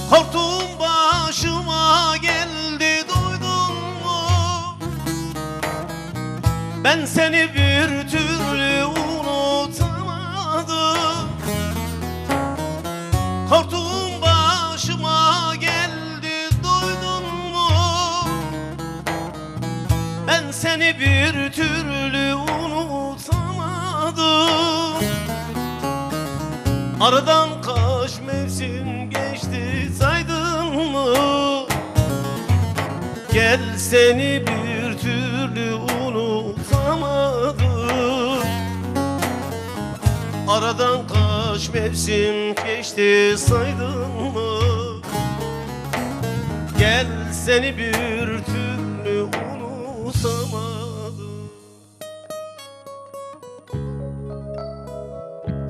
Korktuğum başıma geldi, duydun mu? Ben seni bir türlü unutamadım. Korktuğum başıma geldi, duydun mu? Ben seni bir türlü unutamadım. Aradan kaç mevsim geçti saydın mı? Gel seni bir türlü unutamadım. Aradan kaç mevsim geçti saydın mı? Gel seni bir türlü unutamadım.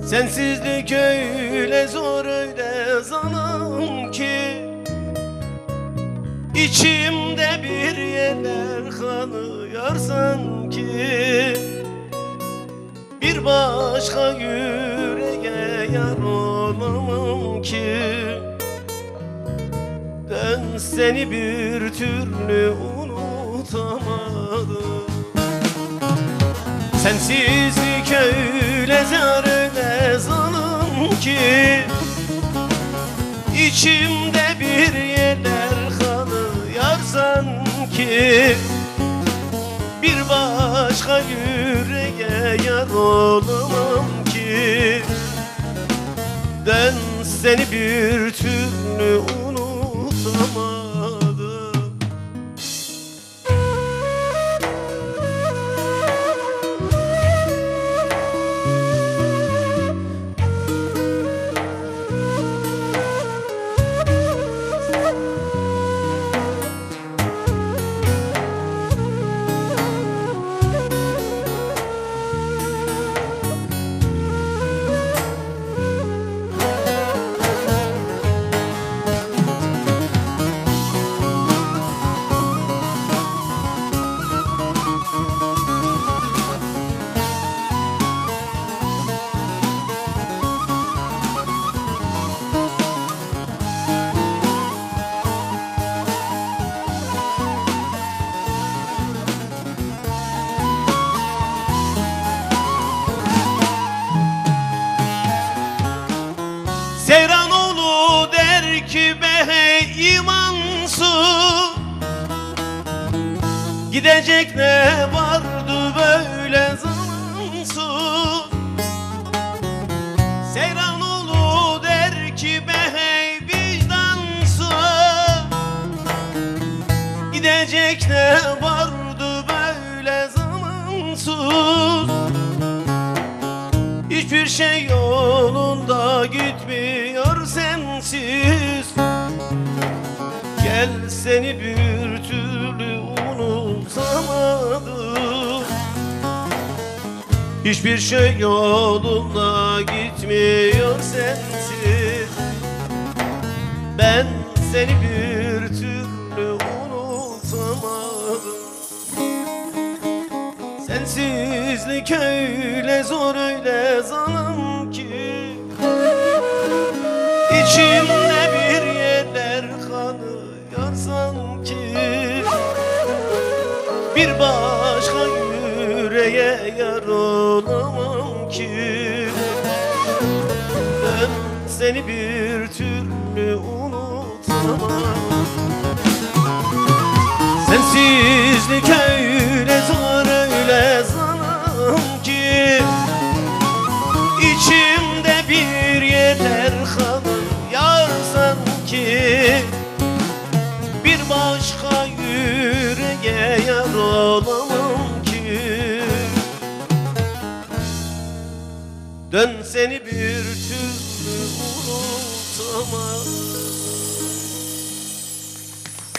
Sensizlik öyle zor, öyle zalim ki İçimde bir yerler kanıyor sanki. Bir başka yüreğe yar olamam ki. Ben seni bir türlü unutamadım. Sensizlik öyle zor, öyle zalim ki İçimde bir yerler kanıyor sanki. Bir başka yüreğe yar olamam ki. Ben seni bir türlü unutamadım. Seyranoğlu der ki be hey imansız, gidecek ne vardı böyle zamansız. Seyranoğlu der ki be hey vicdansız, gidecek ne vardı böyle zamansız. Hiçbir şey yolunda gitmiyor sensiz. Gel seni bir türlü unutamadım. Hiçbir şey yolunda gitmiyor sensiz. Ben seni bir türlü unutamadım. Sensizlik öyle zor öyle zalim ki, İçimde bir yerler kanıyor sanki. Bir başka yüreğe yar olamam ki. Ben seni bir türlü unutamam. Sensizlik öyle zor öyle zalim ki, İçimde bir yeter kalır sanki. Bir başka yüreğe yar olamam ki. Dön seni bir türlü unutamam.